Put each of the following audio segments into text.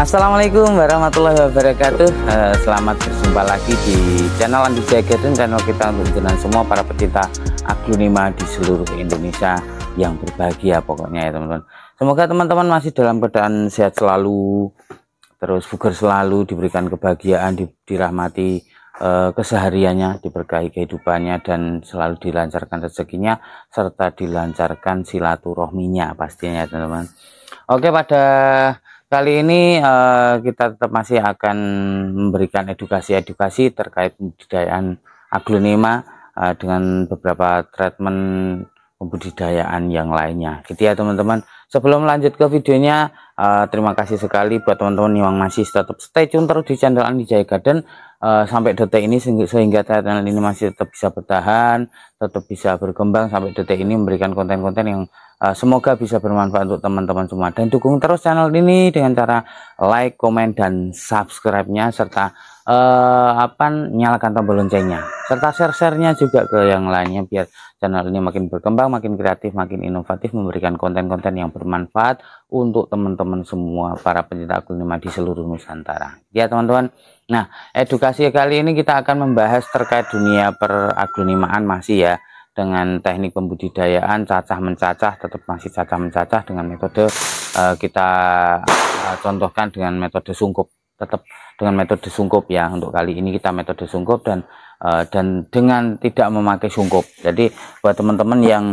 Assalamualaikum warahmatullahi wabarakatuh. Selamat berjumpa lagi di channel Andi Jaya Garden, channel kita untuk jenengan semua para pecinta aglonema di seluruh Indonesia yang berbahagia pokoknya ya teman-teman. Semoga teman-teman masih dalam keadaan sehat selalu, terus bugar selalu, diberikan kebahagiaan, dirahmati kesehariannya, diberkahi kehidupannya, dan selalu dilancarkan rezekinya serta dilancarkan silaturahminya pastinya ya teman-teman. Oke, pada kali ini kita tetap masih akan memberikan edukasi terkait pembudidayaan aglonema dengan beberapa treatment pembudidayaan yang lainnya gitu ya teman-teman. Sebelum lanjut ke videonya, terima kasih sekali buat teman-teman yang masih tetap stay tune terus di channel Andi Jaya Garden sampai detik ini, sehingga channel ini masih tetap bisa bertahan, tetap bisa berkembang sampai detik ini, memberikan konten-konten yang semoga bisa bermanfaat untuk teman-teman semua. Dan dukung terus channel ini dengan cara like, komen, dan subscribe-nya, serta nyalakan tombol loncengnya, serta share-nya juga ke yang lainnya, biar channel ini makin berkembang, makin kreatif, makin inovatif, memberikan konten-konten yang bermanfaat untuk teman-teman semua para pencinta aglonema di seluruh Nusantara ya teman-teman. Nah, edukasi kali ini kita akan membahas terkait dunia peraglonemaan masih ya, dengan teknik pembudidayaan cacah mencacah, tetap masih cacah mencacah dengan metode kita contohkan dengan metode sungkup, tetap dengan metode sungkup ya. Untuk kali ini kita metode sungkup dan dengan tidak memakai sungkup. Jadi buat teman-teman yang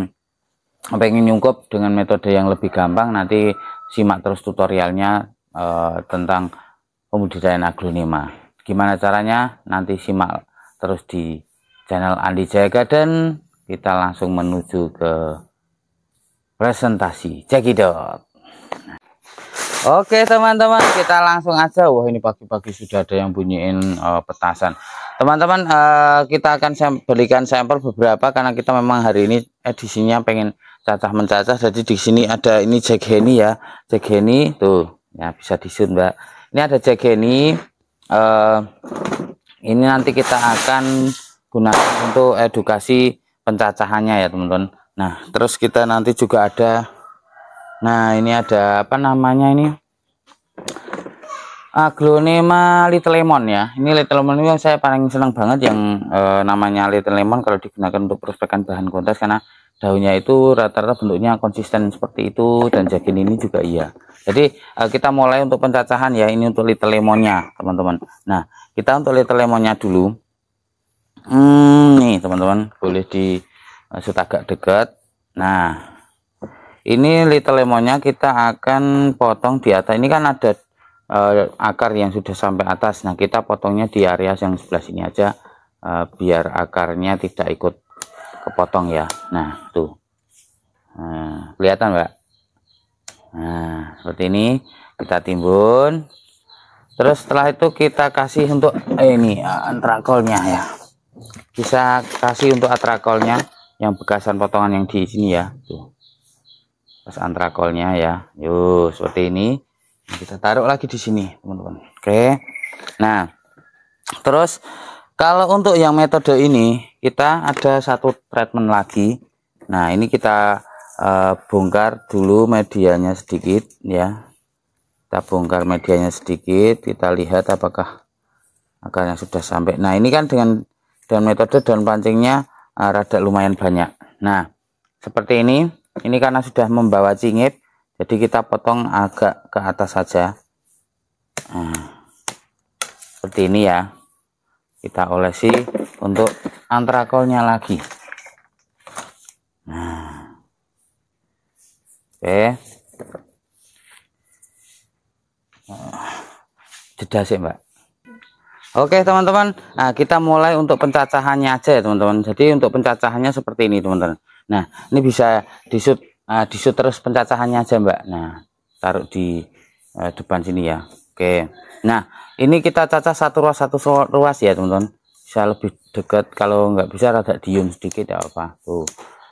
pengen nyungkup dengan metode yang lebih gampang, nanti simak terus tutorialnya tentang pembudidayaan aglonema. Gimana caranya? Nanti simak terus di channel Andi Jaya Garden. Kita langsung menuju ke presentasi, cekidot. Oke teman-teman, kita langsung aja. Wah, ini pagi-pagi sudah ada yang bunyiin petasan. Teman-teman, kita akan berikan sampel beberapa karena kita memang hari ini edisinya pengen cacah mencacah. Jadi di sini ada ini Jack Henny ya, Jack Henny tuh ya, bisa di-shoot Mbak. Ini ada Jack Henny. Ini nanti kita akan gunakan untuk edukasi pencacahannya ya teman-teman. Nah, terus kita nanti juga ada, nah ini ada apa namanya ini, aglonema Little Lemon ya. Ini Little Lemon ini yang saya paling senang banget, yang namanya Little Lemon kalau digunakan untuk prospekan bahan kontes, karena daunnya itu rata-rata bentuknya konsisten seperti itu, dan jagin ini juga iya. Jadi kita mulai untuk pencacahan ya. Ini untuk Little Lemonnya teman-teman. Nah, kita untuk Little Lemonnya dulu. Nih teman-teman, boleh di shoot agak dekat. Nah, ini Little Lemonnya kita akan potong di atas. Ini kan ada akar yang sudah sampai atas. Nah, kita potongnya di area yang sebelah sini aja, biar akarnya tidak ikut kepotong ya. Nah, tuh. Nah, kelihatan Mbak. Nah, seperti ini kita timbun. Terus setelah itu kita kasih untuk ini antrakolnya ya. Bisa kasih untuk atrakolnya yang bekasan potongan yang di sini ya, tuh. Terus antrakolnya ya, yuk seperti ini. Kita taruh lagi di sini teman-teman. Oke. Nah, terus kalau untuk yang metode ini kita ada satu treatment lagi. Nah, ini kita bongkar dulu medianya sedikit ya. Kita bongkar medianya sedikit, kita lihat apakah akarnya sudah sampai. Nah, ini kan dengan metode daun pancingnya rada lumayan banyak. Nah, seperti ini karena sudah membawa cingit, jadi kita potong agak ke atas saja. Nah, seperti ini ya. Kita olesi untuk antrakolnya lagi. Nah, oke. Jeda sih Mbak. Oke teman-teman, nah kita mulai untuk pencacahannya aja ya teman-teman. Jadi untuk pencacahannya seperti ini teman-teman. Nah, ini bisa di-shoot terus pencacahannya aja Mbak. Nah, taruh di depan sini ya. Oke. Nah, ini kita cacah satu ruas ya teman-teman. Bisa lebih dekat, kalau nggak bisa rada diem sedikit ya apa. Tuh.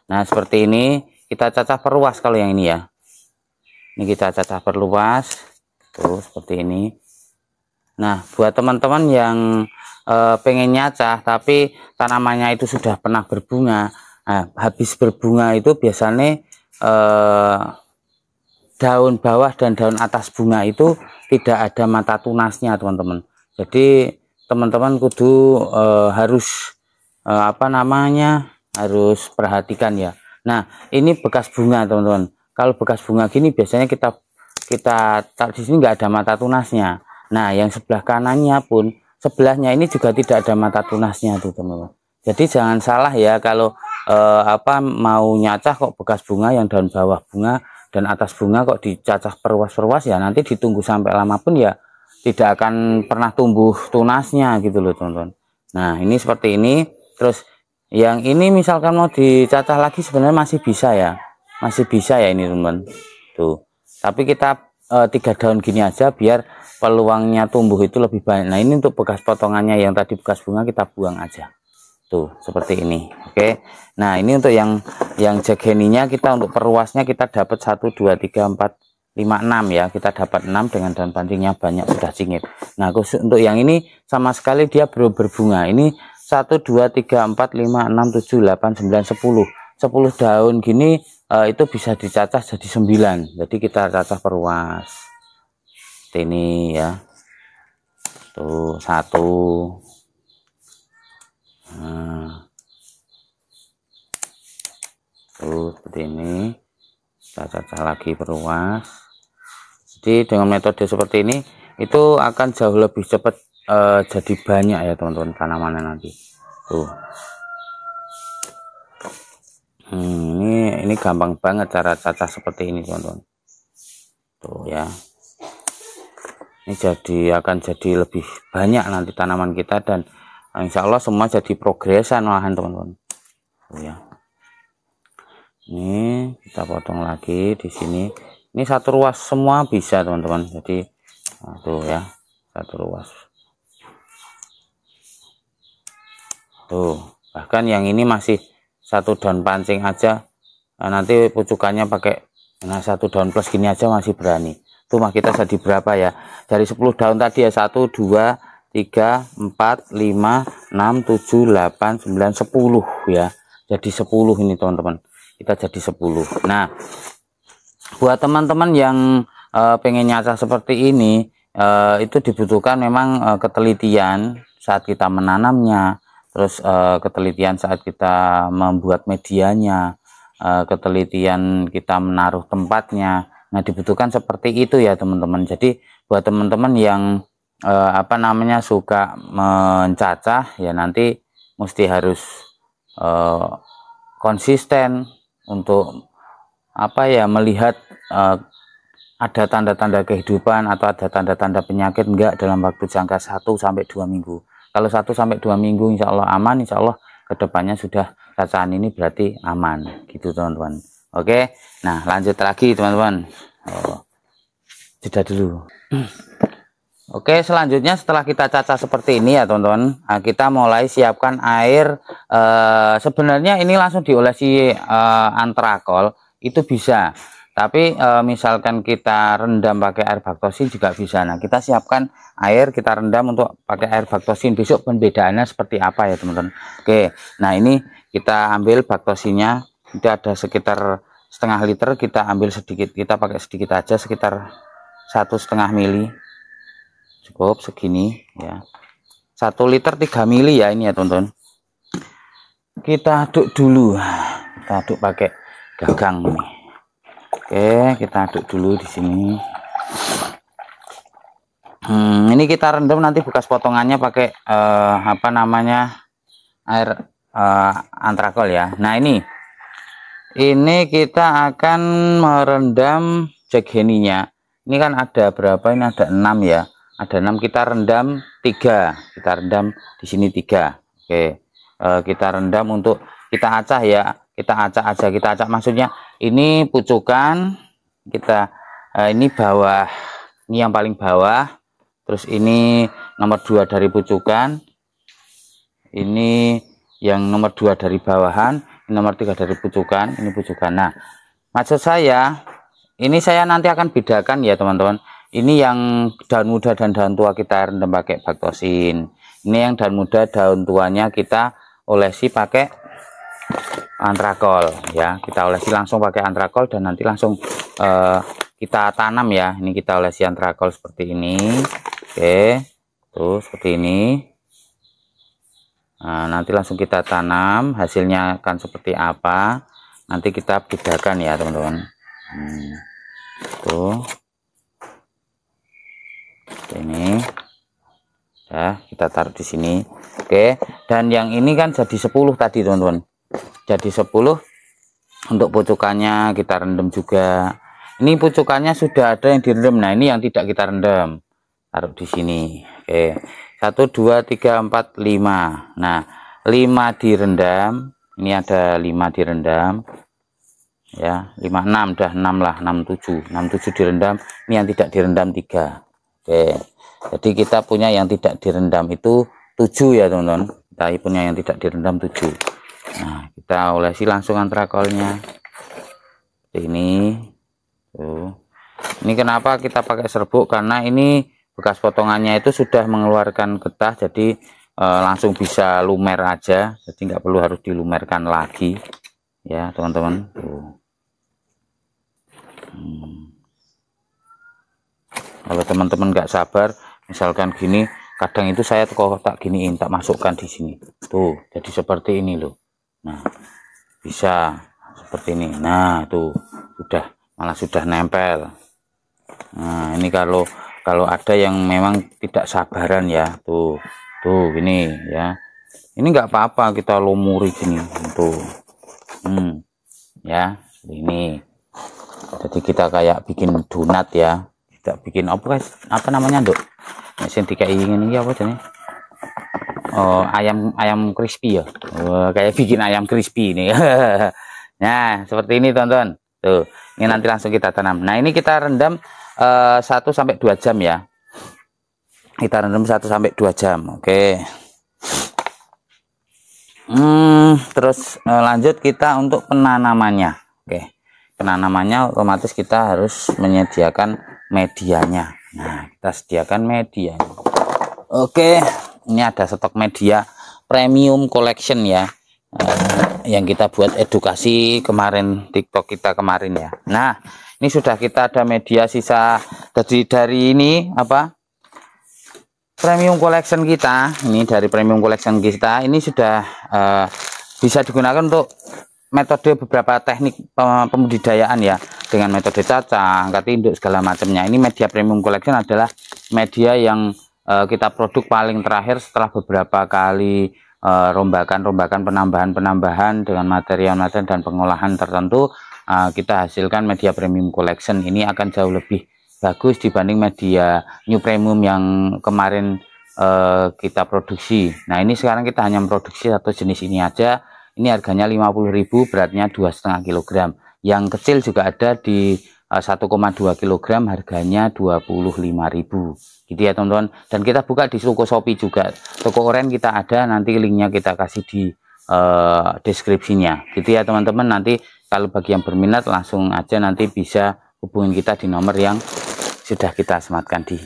Nah, seperti ini kita cacah perluas kalau yang ini ya. Ini kita cacah perluas. Tuh, seperti ini. Nah, buat teman-teman yang pengen nyacah tapi tanamannya itu sudah pernah berbunga, nah, habis berbunga itu biasanya daun bawah dan daun atas bunga itu tidak ada mata tunasnya teman-teman. Jadi teman-teman kudu harus harus perhatikan ya. Nah, ini bekas bunga teman-teman. Kalau bekas bunga gini biasanya kita di sini nggak ada mata tunasnya. Nah, yang sebelah kanannya pun sebelahnya ini juga tidak ada mata tunasnya tuh teman-teman. Jadi jangan salah ya kalau mau nyacah kok bekas bunga yang daun bawah bunga dan atas bunga kok dicacah perwas-perwas ya, nanti ditunggu sampai lama pun ya tidak akan pernah tumbuh tunasnya gitu loh teman-teman. Nah, ini seperti ini. Terus yang ini misalkan mau dicacah lagi sebenarnya masih bisa ya. Masih bisa ya ini teman-teman. Tuh. Tapi kita 3 daun gini aja biar peluangnya tumbuh itu lebih banyak. Nah, ini untuk bekas potongannya yang tadi bekas bunga kita buang aja. Tuh, seperti ini. Oke. Nah, ini untuk yang jagheninya kita untuk perluasnya kita dapat 1 2 3 4 5 6 ya. Kita dapat 6 dengan daun pancingnya banyak sudah singit. Nah, khusus untuk yang ini sama sekali dia belum berbunga. Ini 1 2 3 4 5 6 7 8 9 10. 10 daun gini itu bisa dicacah jadi 9. Jadi kita cacah perluas. Ini ya. Tuh, 1. Nah, tuh seperti ini. Kita cacah lagi perluas. Jadi dengan metode seperti ini itu akan jauh lebih cepat jadi banyak ya teman-teman tanamannya nanti. Tuh. Ini gampang banget cara cacah seperti ini teman-teman. Tuh ya. Ini akan jadi lebih banyak nanti tanaman kita dan insya Allah semua jadi progresan malahan teman-teman. Tuh ya. Ini kita potong lagi di sini. Ini satu ruas semua bisa teman-teman. Jadi tuh ya, satu ruas. Tuh, bahkan yang ini masih 1 daun pancing aja. Nanti pucukannya pakai 1 daun plus gini aja masih berani. Tuh mah kita jadi berapa ya? Dari 10 daun tadi ya 1 2 3 4 5 6 7 8 9 10 ya. Jadi 10 ini teman-teman. Kita jadi 10. Nah, buat teman-teman yang pengen nyacah seperti ini itu dibutuhkan memang ketelitian saat kita menanamnya, terus ketelitian saat kita membuat medianya, ketelitian kita menaruh tempatnya. Nah, dibutuhkan seperti itu ya teman-teman. Jadi buat teman-teman yang suka mencacah ya nanti mesti harus konsisten untuk melihat ada tanda-tanda kehidupan atau ada tanda-tanda penyakit enggak dalam waktu jangka 1 sampai 2 minggu. Kalau 1 sampai 2 minggu insya Allah aman, insya Allah kedepannya sudah cacahan ini berarti aman gitu teman-teman. Oke, nah lanjut lagi teman-teman. Jeda dulu. Oke, selanjutnya setelah kita cacah seperti ini ya teman-teman, kita mulai siapkan air. Sebenarnya ini langsung diolesi antrakol itu bisa, tapi misalkan kita rendam pakai air baktosin juga bisa. Nah, kita siapkan air, kita rendam untuk pakai air baktosin. Besok pembedaannya seperti apa ya teman-teman. Oke, nah ini kita ambil baktosinnya, itu ada sekitar setengah liter, kita ambil sedikit, kita pakai sedikit aja, sekitar 1,5 mili. Cukup segini ya, 1 liter 3 mili ya ini ya teman-teman. Kita aduk dulu, kita aduk pakai gagang nih. Oke, kita aduk dulu di sini. Ini kita rendam nanti bekas potongannya pakai air antrakol ya. Nah ini kita akan merendam jagheninya. Ini kan ada berapa? Ini ada 6 ya. Ada 6, kita rendam 3. Kita rendam di sini 3. Oke. Kita rendam untuk kita acah ya. Kita acak aja, kita acak maksudnya ini pucukan kita ini bawah, ini yang paling bawah, terus ini nomor 2 dari pucukan, ini yang nomor 2 dari bawahan, ini nomor 3 dari pucukan, ini pucukan. Nah, maksud saya ini saya nanti akan bedakan ya teman-teman. Ini yang daun muda dan daun tua kita rendam pakai baktosin. Ini yang daun muda, daun tuanya kita olesi pakai antrakol ya. Kita olesi langsung pakai antrakol dan nanti langsung kita tanam ya. Ini kita olesi antrakol seperti ini. Oke, tuh seperti ini. Nah, nanti langsung kita tanam, hasilnya akan seperti apa nanti kita bedakan ya teman-teman. Tuh ini ya, kita taruh di sini. Oke, dan yang ini kan jadi 10 tadi teman-teman, jadi 10. Untuk pucukannya kita rendam juga. Ini pucukannya sudah ada yang direndam. Nah, ini yang tidak kita rendam, taruh di sini. Oke, 1 2 3 4 5. Nah, 5 direndam. Ini ada 5 direndam ya, 5 6 dah 6 lah, 6 7 direndam. Ini yang tidak direndam 3. Oke, jadi kita punya yang tidak direndam itu 7 ya teman-teman. Kita punya yang tidak direndam 7. Nah, kita olesi langsung antrakolnya seperti ini. Tuh. Ini kenapa kita pakai serbuk, karena ini bekas potongannya itu sudah mengeluarkan getah, jadi langsung bisa lumer aja, jadi nggak perlu harus dilumerkan lagi ya teman-teman. Kalau teman-teman nggak sabar, misalkan gini, kadang itu saya kok tak giniin, tak masukkan di sini tuh, jadi seperti ini loh. Nah, bisa seperti ini. Nah, tuh malah sudah nempel. Nah, ini kalau ada yang memang tidak sabaran ya, tuh ini ya, ini nggak apa-apa kita lumuri gini tuh. Ya ini, jadi kita kayak bikin donat ya, kita bikin apa namanya dok, mesin kayak ini apa jenis? Oh, ayam crispy ya. Oh, kayak bikin ayam crispy ini. Nah, seperti ini teman-teman. Tuh, ini nanti langsung kita tanam. Nah, ini kita rendam 1 sampai 2 jam ya. Kita rendam 1 sampai 2 jam. Oke. Terus lanjut kita untuk penanamannya. Oke. Penanamannya otomatis kita harus menyediakan medianya. Nah, kita sediakan media. Oke, ini ada stok media premium collection ya. Yang kita buat edukasi kemarin, TikTok kita kemarin ya. Nah, ini sudah kita ada media sisa dari ini apa? Premium collection kita. Ini dari premium collection kita. Ini sudah bisa digunakan untuk metode beberapa teknik pembudidayaan ya, dengan metode cacah, angkat induk segala macamnya. Ini media premium collection adalah media yang kita produk paling terakhir setelah beberapa kali rombakan penambahan dengan material dan pengolahan tertentu, kita hasilkan media premium collection. Ini akan jauh lebih bagus dibanding media new premium yang kemarin kita produksi. Nah, ini sekarang kita hanya memproduksi satu jenis ini aja. Ini harganya 50.000, beratnya 2,5 kg. Yang kecil juga ada di 1,2 kg, harganya 25.000. Gitu ya teman-teman. Dan kita buka di toko Shopee juga. Toko Oren kita ada, nanti linknya kita kasih di deskripsinya. Gitu ya teman-teman. Nanti kalau bagi yang berminat langsung aja nanti bisa hubungin kita di nomor yang sudah kita sematkan di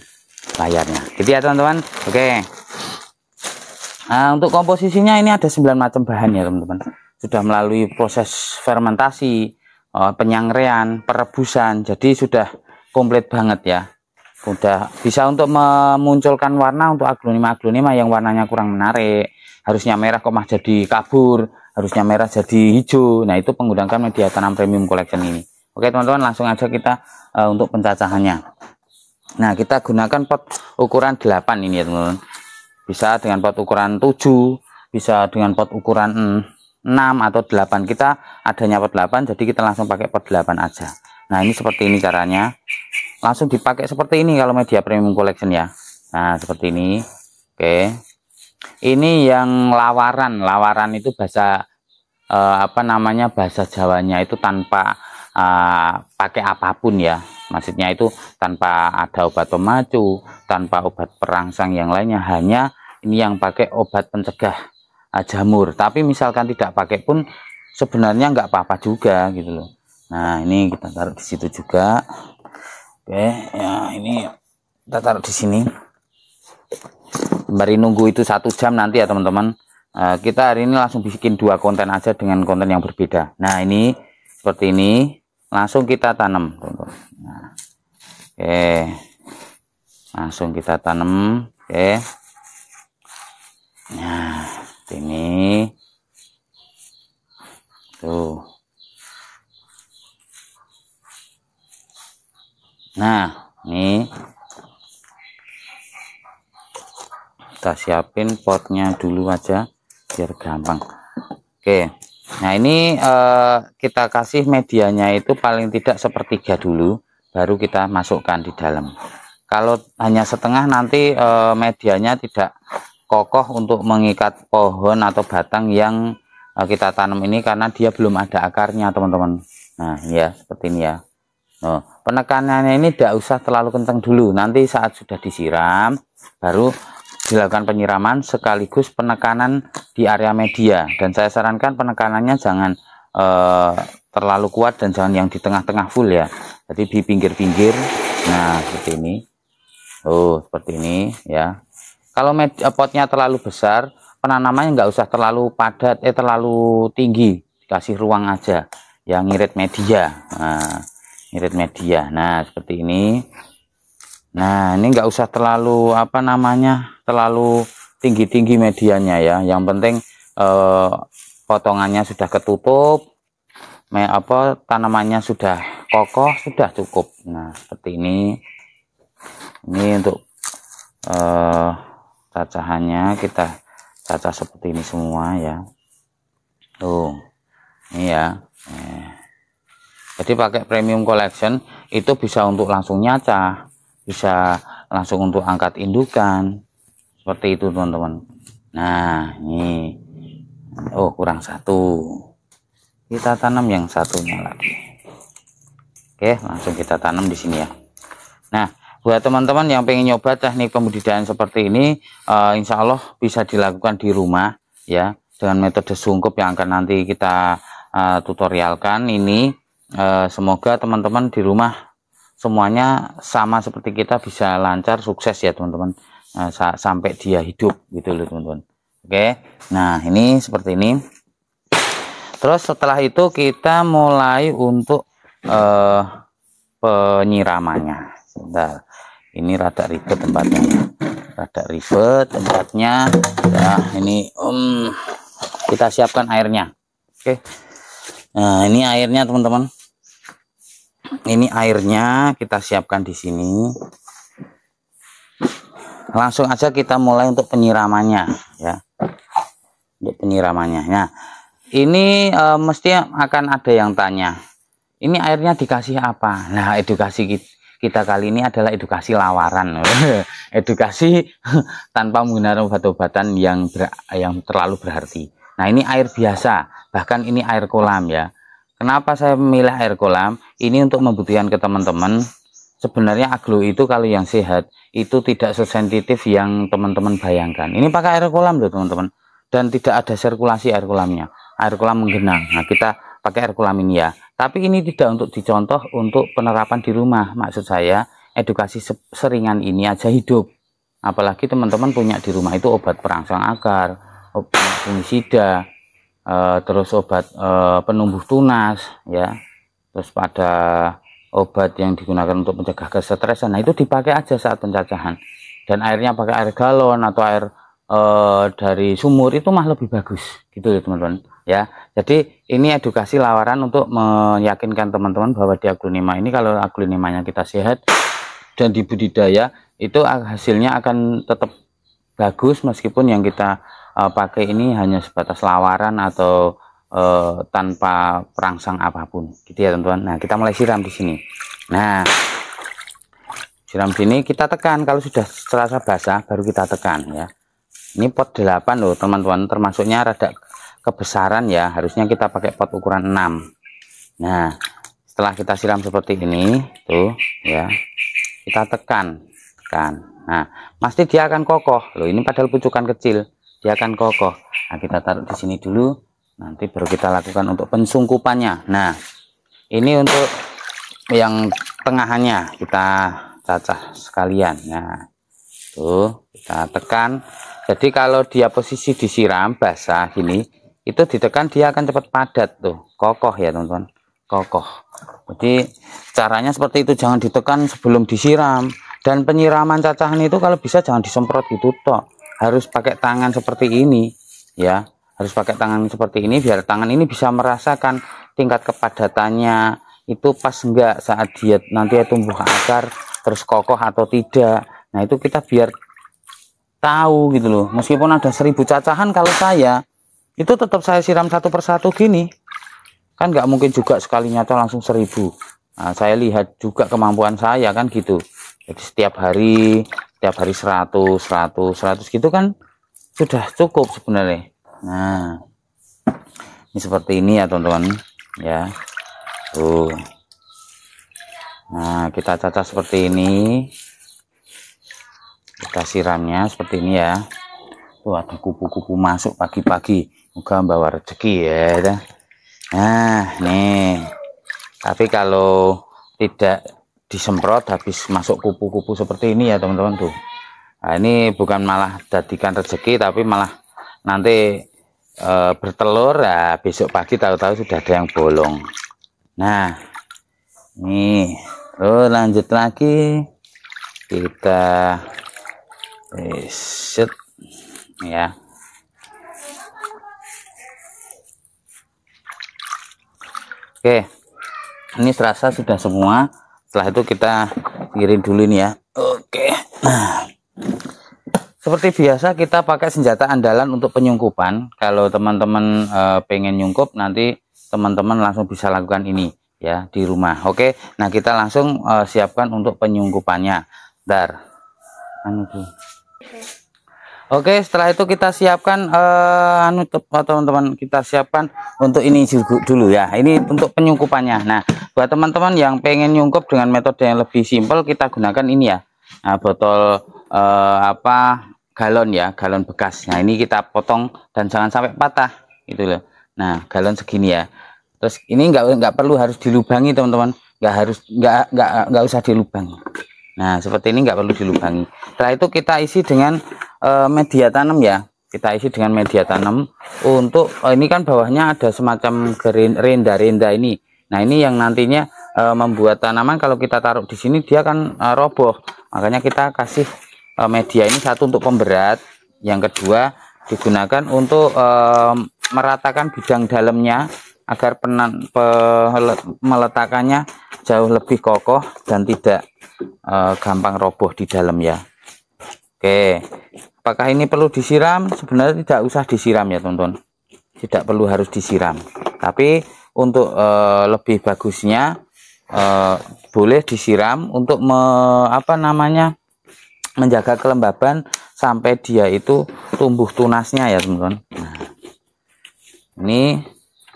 layarnya. Gitu ya teman-teman. Oke. Nah, untuk komposisinya ini ada 9 macam bahan ya teman-teman. Sudah melalui proses fermentasi, penyangrean, perebusan, jadi sudah komplit banget ya. Udah bisa untuk memunculkan warna untuk aglonema yang warnanya kurang menarik. Harusnya merah kok mah jadi kabur, harusnya merah jadi hijau. Nah, itu menggunakan media tanam premium collection ini. Oke teman-teman, langsung aja kita untuk pencacahannya. Nah, kita gunakan pot ukuran 8 ini ya teman-teman. Bisa dengan pot ukuran 7, bisa dengan pot ukuran 6 atau 8. Kita adanya pot 8, jadi kita langsung pakai pot 8 aja. Nah, ini seperti ini caranya. Langsung dipakai seperti ini kalau media premium collection ya. Nah, seperti ini. Oke. Ini yang lawaran. Lawaran itu bahasa bahasa Jawanya itu tanpa pakai apapun ya. Maksudnya itu tanpa ada obat pemacu, tanpa obat perangsang yang lainnya, hanya ini yang pakai obat pencegah jamur. Tapi misalkan tidak pakai pun sebenarnya nggak apa-apa juga gitu loh. Nah, ini kita taruh di situ juga. Oke, ya ini kita taruh di sini. Sembari nunggu itu 1 jam nanti ya teman-teman. Kita hari ini langsung bikin 2 konten aja dengan konten yang berbeda. Nah, ini seperti ini. Langsung kita tanam teman-teman. Nah, Oke, langsung kita tanam. Oke, nah ini tuh. Nah ini kita siapin potnya dulu aja biar gampang. Oke, nah ini kita kasih medianya itu paling tidak sepertiga dulu, baru kita masukkan di dalam. Kalau hanya setengah nanti medianya tidak kokoh untuk mengikat pohon atau batang yang kita tanam ini, karena dia belum ada akarnya teman-teman. Nah ya seperti ini ya. Nah, penekanannya ini tidak usah terlalu kencang dulu, nanti saat sudah disiram baru dilakukan penyiraman sekaligus penekanan di area media. Dan saya sarankan penekanannya jangan terlalu kuat dan jangan yang di tengah-tengah full ya, jadi di pinggir-pinggir. Nah seperti ini. Oh seperti ini ya. Kalau potnya terlalu besar, penanamannya nggak usah terlalu padat, terlalu tinggi, dikasih ruang aja yang ngirit media. Nah, ngirit media. Nah seperti ini. Nah ini nggak usah terlalu terlalu tinggi-tinggi medianya ya. Yang penting potongannya sudah ketutup, tanamannya sudah kokoh, sudah cukup. Nah seperti ini. Ini untuk cacahannya kita cacah seperti ini semua ya. Tuh ini ya. Jadi pakai premium collection itu bisa untuk langsung nyacah, bisa langsung untuk angkat indukan, seperti itu teman-teman. Nah ini, oh kurang satu, kita tanam yang satunya lagi. Oke, langsung kita tanam di sini ya. Nah buat teman-teman yang pengen nyoba teknik pembudidayaan seperti ini, insya Allah bisa dilakukan di rumah ya, dengan metode sungkup yang akan nanti kita tutorialkan ini. Semoga teman-teman di rumah semuanya sama seperti kita, bisa lancar, sukses ya teman-teman, sampai dia hidup gitu loh teman-teman. Oke, nah ini seperti ini. Terus setelah itu kita mulai untuk penyiramannya. Sebentar, ini rada ribet tempatnya, Nah ini kita siapkan airnya. Oke, nah ini airnya teman-teman. Ini airnya kita siapkan di sini. Langsung aja kita mulai untuk penyiramannya ya. Untuk penyiramannya. Nah ini mesti akan ada yang tanya, ini airnya dikasih apa? Nah edukasi kita kali ini adalah edukasi lawaran. Edukasi tanpa menggunakan obat-obatan yang terlalu berarti. Nah ini air biasa, bahkan ini air kolam ya. Kenapa saya memilih air kolam? Ini untuk membuktikan ke teman-teman, sebenarnya aglo itu kalau yang sehat itu tidak sesensitif yang teman-teman bayangkan. Ini pakai air kolam loh teman-teman, dan tidak ada sirkulasi air kolamnya. Air kolam menggenang. Nah kita pakai air kolam ini ya. Tapi ini tidak untuk dicontoh untuk penerapan di rumah. Maksud saya edukasi seringan ini aja hidup. Apalagi teman-teman punya di rumah itu obat perangsang akar, obat fungisida, terus obat penumbuh tunas ya, terus pada obat yang digunakan untuk mencegah kesetresan. Nah itu dipakai aja saat pencacahan, dan airnya pakai air galon atau air dari sumur, itu mah lebih bagus gitu ya teman-teman ya. Jadi ini edukasi lawaran untuk meyakinkan teman-teman bahwa di aglonema ini, kalau aglonemanya kita sehat dan dibudidaya, itu hasilnya akan tetap bagus meskipun yang kita pakai ini hanya sebatas lawaran atau tanpa perangsang apapun gitu ya teman-teman. Nah kita mulai siram di sini. Nah siram sini, kita tekan kalau sudah terasa basah baru kita tekan ya. Ini pot 8 loh teman-teman, termasuknya rada kebesaran ya, harusnya kita pakai pot ukuran 6. Nah setelah kita siram seperti ini tuh ya, kita tekan. Nah pasti dia akan kokoh loh, ini padahal pucukan kecil, dia akan kokoh. Nah kita taruh di sini dulu, nanti baru kita lakukan untuk pensungkupannya. Nah ini untuk yang tengahannya kita cacah sekalian. Nah tuh kita tekan. Jadi kalau dia posisi disiram basah gini, itu ditekan dia akan cepat padat tuh, kokoh ya teman-teman. kokoh. Jadi caranya seperti itu, jangan ditekan sebelum disiram. Dan penyiraman cacahan itu kalau bisa jangan disemprot gitu toh, harus pakai tangan seperti ini ya, harus pakai tangan seperti ini biar tangan ini bisa merasakan tingkat kepadatannya itu pas enggak saat dia nanti tumbuh akar terus kokoh atau tidak. Nah itu kita biar tahu gitu loh. Meskipun ada 1000 cacahan, kalau saya itu tetap saya siram satu persatu gini, kan nggak mungkin juga sekali nyata langsung 1000. Nah, saya lihat juga kemampuan saya kan gitu. Jadi setiap hari 100 gitu kan sudah cukup sebenarnya. Nah ini seperti ini ya teman-teman ya. Tuh. Nah kita cacah seperti ini, kita siramnya seperti ini ya. Tuh ada kupu-kupu masuk pagi-pagi, moga bawa rezeki ya. Nah nih, tapi kalau tidak disemprot habis masuk kupu-kupu seperti ini ya teman-teman tuh. Nah ini bukan malah jadikan rezeki, tapi malah nanti bertelur ya, besok pagi tahu-tahu sudah ada yang bolong. Nah nih lanjut lagi, kita set ya. Oke, ini serasa sudah semua. Setelah itu kita piring dulu ini ya. Oke, nah seperti biasa kita pakai senjata andalan untuk penyungkupan. Kalau teman-teman pengen nyungkup, nanti teman-teman langsung bisa lakukan ini ya di rumah. Oke, nah kita langsung siapkan untuk penyungkupannya. Dar, Oke, setelah itu kita siapkan teman-teman, kita siapkan untuk ini dulu ya. Ini untuk penyungkupannya. Nah, buat teman-teman yang pengen nyungkup dengan metode yang lebih simpel, kita gunakan ini ya. Nah, botol galon ya, galon bekas. Nah, ini kita potong dan jangan sampai patah gitu loh. Nah, galon segini ya. Terus ini nggak perlu harus dilubangi teman-teman. Nggak usah dilubangi. Nah, seperti ini nggak perlu dilubangi. Setelah itu kita isi dengan media tanam ya. Kita isi dengan media tanam untuk ini kan bawahnya ada semacam renda-renda ini. Nah, ini yang nantinya membuat tanaman kalau kita taruh di sini dia akan roboh. Makanya kita kasih media ini, satu untuk pemberat, yang kedua digunakan untuk meratakan bidang dalamnya agar meletakkannya jauh lebih kokoh dan tidak gampang roboh di dalam ya. Oke, apakah ini perlu disiram? Sebenarnya tidak usah disiram ya teman-teman, tidak perlu harus disiram. Tapi untuk lebih bagusnya boleh disiram untuk menjaga kelembaban sampai dia itu tumbuh tunasnya ya teman-teman. Nah, ini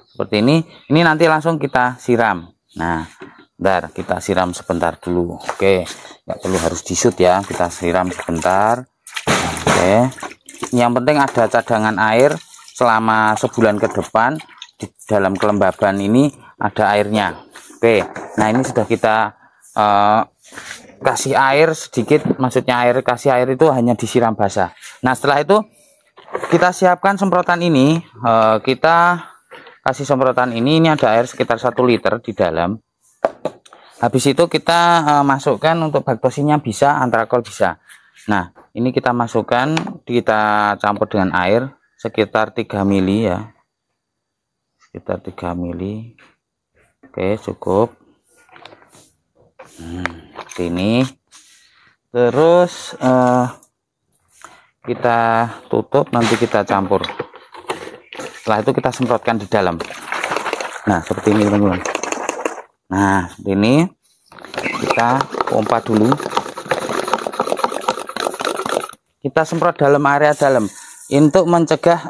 seperti ini nanti langsung kita siram. Nah, bentar kita siram sebentar dulu. Oke, nggak perlu harus disut ya, kita siram sebentar. Oke, yang penting ada cadangan air selama sebulan ke depan. Di dalam kelembaban ini ada airnya. Oke, nah ini sudah kita kasih air sedikit, maksudnya kasih air itu hanya disiram basah. Nah setelah itu kita siapkan semprotan ini. Kita kasih semprotan ini ada air sekitar 1 liter di dalam. Habis itu kita masukkan untuk baktosinya bisa, antrakol bisa. Nah ini kita masukkan, kita campur dengan air sekitar 3 mili ya, sekitar 3 mili. Oke, cukup. Ini terus kita tutup, nanti kita campur. Setelah itu kita semprotkan di dalam. Nah seperti ini teman-teman. Nah ini kita pompa dulu, kita semprot dalam area dalam untuk mencegah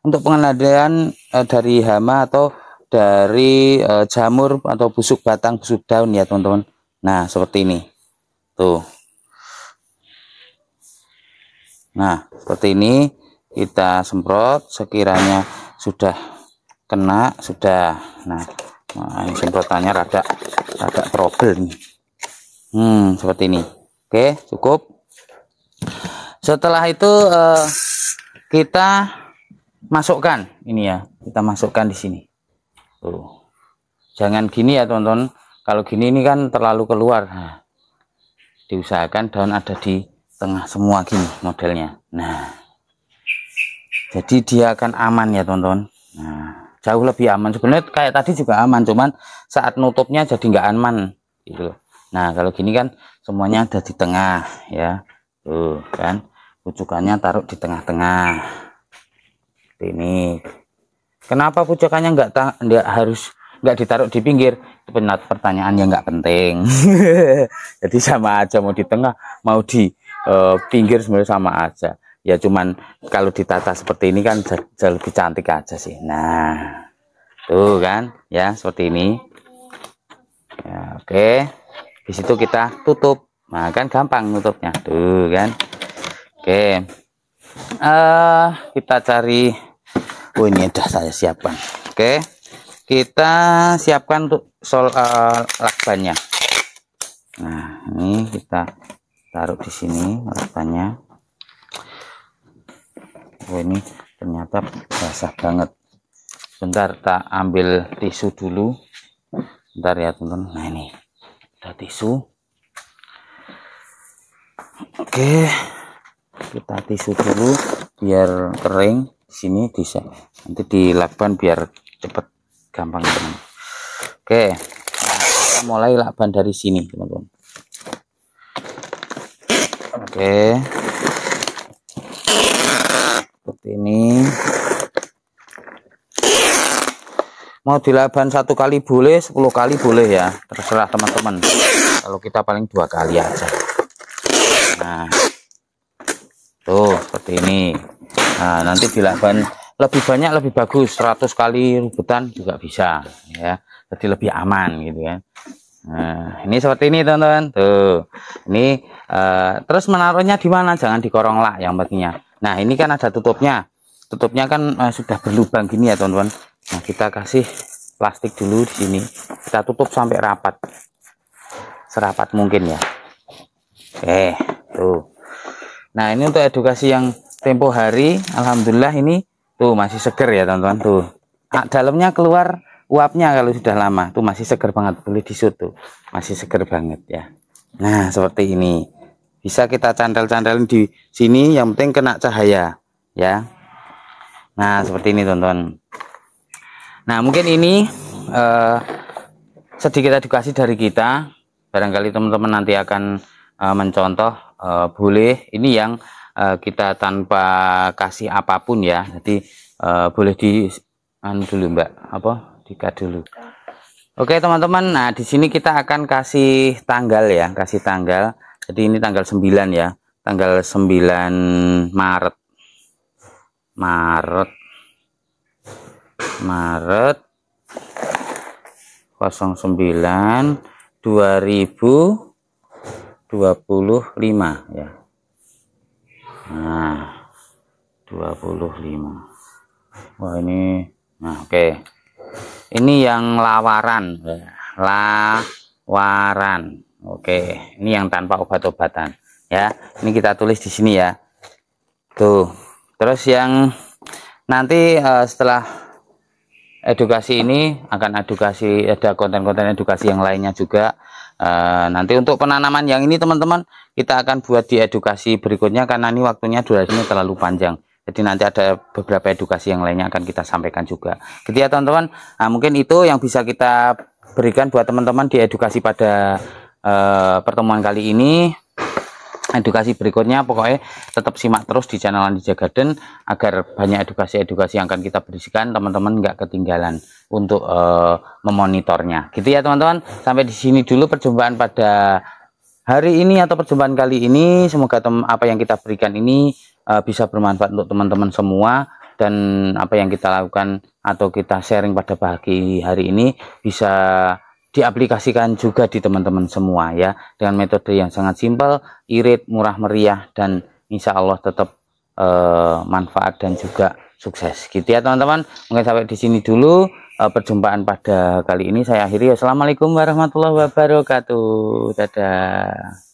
untuk pengendalian dari hama atau dari jamur atau busuk batang, busuk daun ya teman-teman. Nah seperti ini tuh. Nah seperti ini kita semprot, sekiranya sudah kena sudah. Nah ini semprotannya rada problem. Seperti ini. Oke, cukup. Setelah itu kita masukkan ini ya, kita masukkan di sini. Tuh. Jangan gini ya teman-teman, kalau gini ini kan terlalu keluar. Nah, diusahakan daun ada di tengah semua gini modelnya. Nah, jadi dia akan aman ya teman-teman. Nah, jauh lebih aman. Sebenarnya kayak tadi juga aman, cuman saat nutupnya jadi nggak aman gitu. Nah, kalau gini kan semuanya ada di tengah ya. Tuh kan, pucukannya taruh di tengah-tengah. Ini. Kenapa pucukannya nggak harus nggak ditaruh di pinggir? Itu pertanyaan yang nggak penting. Jadi sama aja, mau di tengah mau di pinggir sebenarnya sama aja ya, cuman kalau ditata seperti ini kan jauh lebih cantik aja sih. Nah tuh kan ya, seperti ini ya. Oke, di situ kita tutup. Nah kan gampang nutupnya tuh kan. Oke, kita cari, oh ini udah saya siapkan. Oke, kita siapkan untuk lakbannya. Nah ini kita taruh di sini lakbannya. Oh ini ternyata basah banget. Bentar, tak ambil tisu dulu. Bentar ya teman-teman. Nah ini ada tisu. Oke, kita tisu dulu biar kering. Di sini bisa nanti di lakban biar cepet gampang teman. Oke, nah, kita mulai lakban dari sini teman-teman. Oke, seperti ini. Mau dilakban 1 kali boleh, 10 kali boleh ya, terserah teman-teman. Kalau kita paling 2 kali aja. Nah tuh seperti ini. Nah nanti dilakban lebih banyak lebih bagus, 100 kali rubutan juga bisa ya, jadi lebih aman gitu ya. Nah ini seperti ini teman-teman. Tuh ini terus menaruhnya di mana? Jangan di korong lak yang pentingnya. Nah ini kan ada tutupnya. Tutupnya kan sudah berlubang gini ya teman-teman. Nah kita kasih plastik dulu di sini, kita tutup sampai rapat, serapat mungkin ya. Oke tuh. Nah ini untuk edukasi yang tempo hari, alhamdulillah ini tuh masih seger ya teman-teman. Tuh dalamnya keluar uapnya, kalau sudah lama tuh masih seger banget, boleh disut tuh, masih seger banget ya. Nah seperti ini, bisa kita cantel-cantelin di sini, yang penting kena cahaya ya. Nah seperti ini teman-teman. Nah mungkin ini sedikit edukasi dari kita, barangkali teman-teman nanti akan mencontoh. Boleh ini yang kita tanpa kasih apapun ya, jadi boleh di dulu mbak, apa dikat dulu. Oke teman-teman, nah di sini kita akan kasih tanggal ya, kasih tanggal. Jadi ini tanggal 9 ya, tanggal 9 Maret 09 2025 ya. Nah 25. Wah ini, nah oke. Ini yang lawaran, lawaran. Oke, ini yang tanpa obat-obatan ya. Ini kita tulis di sini ya. Tuh. Terus yang nanti setelah edukasi ini akan edukasi, ada konten-konten edukasi yang lainnya juga. Nanti untuk penanaman yang ini teman-teman kita akan buat di edukasi berikutnya, karena ini waktunya durasinya terlalu panjang. Jadi nanti ada beberapa edukasi yang lainnya akan kita sampaikan juga. Jadi ya teman-teman, nah, mungkin itu yang bisa kita berikan buat teman-teman di edukasi pada pertemuan kali ini. Edukasi berikutnya pokoknya tetap simak terus di channel Andija Garden agar banyak edukasi-edukasi yang akan kita berikan, teman-teman nggak ketinggalan untuk memonitornya. Gitu ya teman-teman. Sampai di sini dulu perjumpaan pada hari ini atau perjumpaan kali ini. Semoga apa yang kita berikan ini bisa bermanfaat untuk teman-teman semua, dan apa yang kita lakukan atau kita sharing pada pagi hari ini bisa diaplikasikan juga di teman-teman semua ya, dengan metode yang sangat simpel, irit, murah meriah, dan insya Allah tetap manfaat dan juga sukses. Gitu ya teman-teman. Mungkin sampai di sini dulu perjumpaan pada kali ini saya akhiri. Assalamualaikum warahmatullahi wabarakatuh. Dadah.